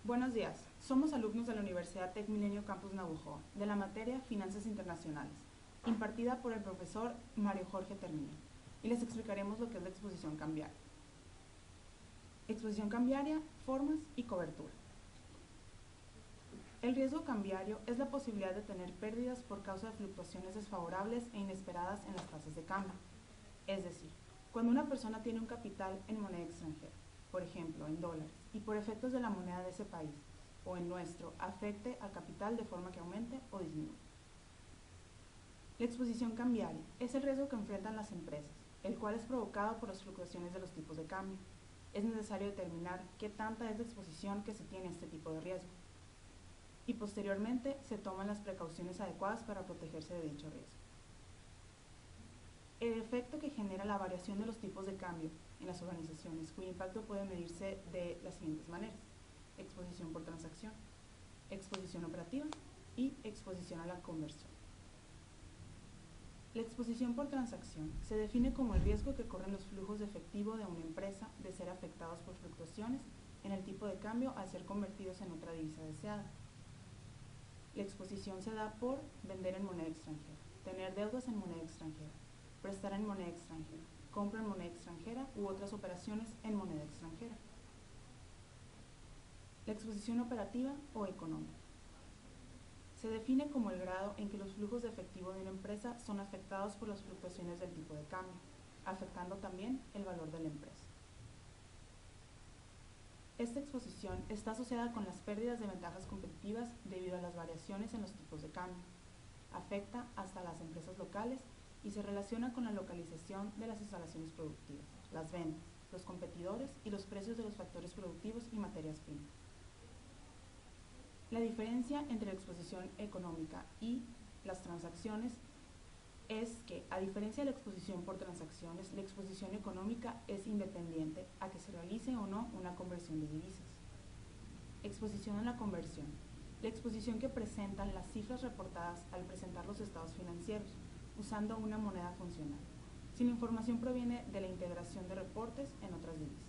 Buenos días, somos alumnos de la Universidad Tec Milenio Campus Navojoa, de la materia Finanzas Internacionales, impartida por el profesor Mario Jorge Termino, y les explicaremos lo que es la exposición cambiaria. Exposición cambiaria, formas y cobertura. El riesgo cambiario es la posibilidad de tener pérdidas por causa de fluctuaciones desfavorables e inesperadas en las tasas de cambio. Es decir, cuando una persona tiene un capital en moneda extranjera, por ejemplo, en dólares, y por efectos de la moneda de ese país, o en nuestro, afecte al capital de forma que aumente o disminuya. La exposición cambiaria es el riesgo que enfrentan las empresas, el cual es provocado por las fluctuaciones de los tipos de cambio. Es necesario determinar qué tanta es la exposición que se tiene a este tipo de riesgo, y posteriormente se toman las precauciones adecuadas para protegerse de dicho riesgo. El efecto que genera la variación de los tipos de cambio en las organizaciones, cuyo impacto puede medirse de las siguientes maneras: exposición por transacción, exposición operativa y exposición a la conversión. La exposición por transacción se define como el riesgo que corren los flujos de efectivo de una empresa de ser afectados por fluctuaciones en el tipo de cambio al ser convertidos en otra divisa deseada. La exposición se da por vender en moneda extranjera, tener deudas en moneda extranjera, prestar en moneda extranjera, compra en moneda extranjera u otras operaciones en moneda extranjera. La exposición operativa o económica se define como el grado en que los flujos de efectivo de una empresa son afectados por las fluctuaciones del tipo de cambio, afectando también el valor de la empresa. Esta exposición está asociada con las pérdidas de ventajas competitivas debido a las variaciones en los tipos de cambio. Afecta hasta las empresas locales y se relaciona con la localización de las instalaciones productivas, las ventas, los competidores y los precios de los factores productivos y materias primas. La diferencia entre la exposición económica y las transacciones es que, a diferencia de la exposición por transacciones, la exposición económica es independiente a que se realice o no una conversión de divisas. Exposición a la conversión: la exposición que presentan las cifras reportadas al presentar los estados financieros, usando una moneda funcional, si la información proviene de la integración de reportes en otras divisas.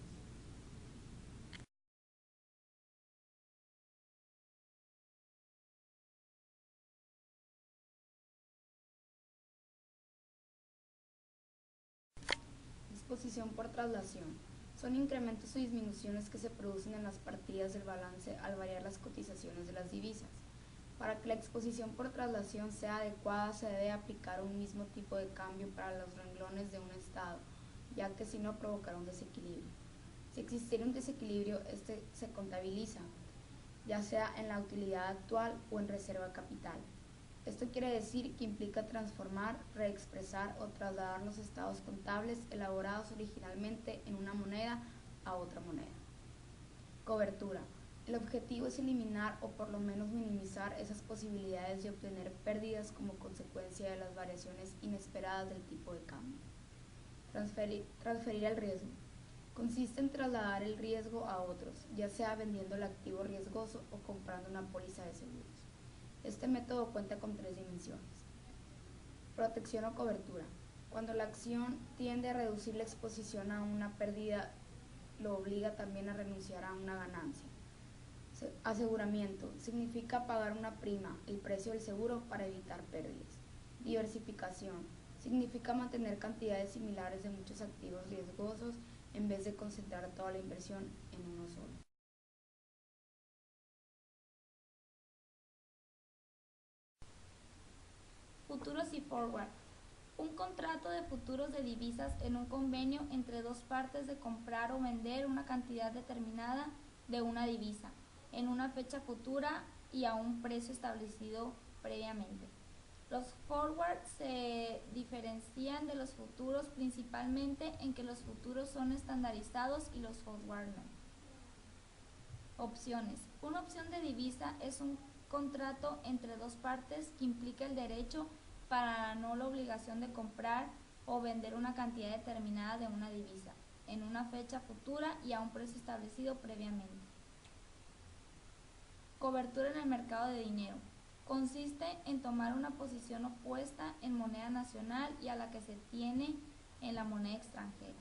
Exposición por traslación. Son incrementos o disminuciones que se producen en las partidas del balance al variar las cotizaciones de las divisas. Para que la exposición por traslación sea adecuada, se debe aplicar un mismo tipo de cambio para los renglones de un estado, ya que si no provocará un desequilibrio. Si existiera un desequilibrio, este se contabiliza, ya sea en la utilidad actual o en reserva capital. Esto quiere decir que implica transformar, reexpresar o trasladar los estados contables elaborados originalmente en una moneda a otra moneda. Cobertura. El objetivo es eliminar o por lo menos minimizar esas posibilidades de obtener pérdidas como consecuencia de las variaciones inesperadas del tipo de cambio. Transferir el riesgo. Consiste en trasladar el riesgo a otros, ya sea vendiendo el activo riesgoso o comprando una póliza de seguros. Este método cuenta con 3 dimensiones. Protección o cobertura. Cuando la acción tiende a reducir la exposición a una pérdida, lo obliga también a renunciar a una ganancia. Aseguramiento. Significa pagar una prima, el precio del seguro, para evitar pérdidas. Diversificación. Significa mantener cantidades similares de muchos activos riesgosos en vez de concentrar toda la inversión en uno solo. Futuros y forward. Un contrato de futuros de divisas en un convenio entre dos partes de comprar o vender una cantidad determinada de una divisa en una fecha futura y a un precio establecido previamente. Los forwards se diferencian de los futuros principalmente en que los futuros son estandarizados y los forward no. Opciones. Una opción de divisa es un contrato entre dos partes que implica el derecho para no la obligación de comprar o vender una cantidad determinada de una divisa en una fecha futura y a un precio establecido previamente. Cobertura en el mercado de dinero. Consiste en tomar una posición opuesta en moneda nacional y a la que se tiene en la moneda extranjera.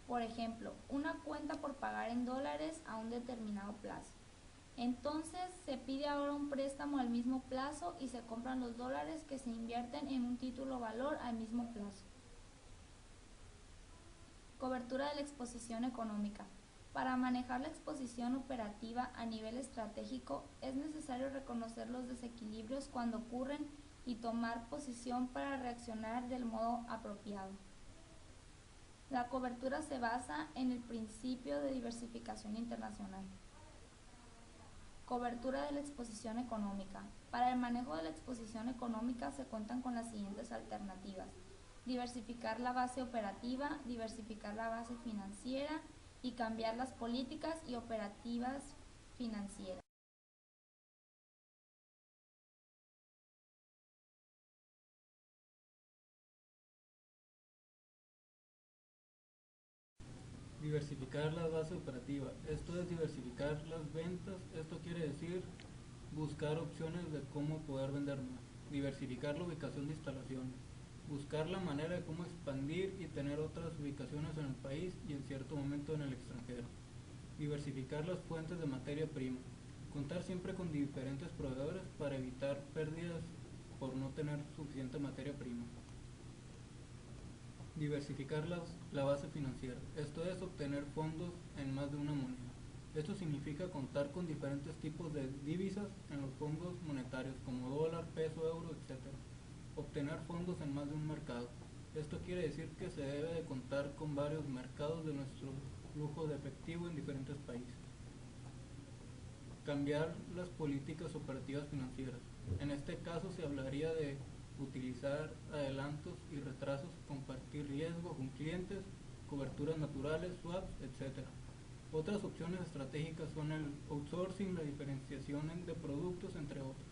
Por ejemplo, una cuenta por pagar en dólares a un determinado plazo. Entonces se pide ahora un préstamo al mismo plazo y se compran los dólares que se invierten en un título valor al mismo plazo. Cobertura de la exposición económica. Para manejar la exposición operativa a nivel estratégico es necesario reconocer los desequilibrios cuando ocurren y tomar posición para reaccionar del modo apropiado. La cobertura se basa en el principio de diversificación internacional. Cobertura de la exposición económica. Para el manejo de la exposición económica se cuentan con las siguientes alternativas: diversificar la base operativa, diversificar la base financiera y cambiar las políticas y operativas financieras. Diversificar la base operativa. Esto es diversificar las ventas. Esto quiere decir buscar opciones de cómo poder vender más. Diversificar la ubicación de instalaciones. Buscar la manera de cómo expandir y tener otras ubicaciones en el país y en cierto momento en el extranjero. Diversificar las fuentes de materia prima. Contar siempre con diferentes proveedores para evitar pérdidas por no tener suficiente materia prima. Diversificar la base financiera. Esto es obtener fondos en más de una moneda. Esto significa contar con diferentes tipos de divisas en los fondos monetarios como dólar, peso, euro, etc. Obtener fondos en más de un mercado. Esto quiere decir que se debe de contar con varios mercados de nuestro flujo de efectivo en diferentes países. Cambiar las políticas operativas financieras. En este caso se hablaría de utilizar adelantos y retrasos, compartir riesgo con clientes, coberturas naturales, swaps, etc. Otras opciones estratégicas son el outsourcing, la diferenciación de productos, entre otras.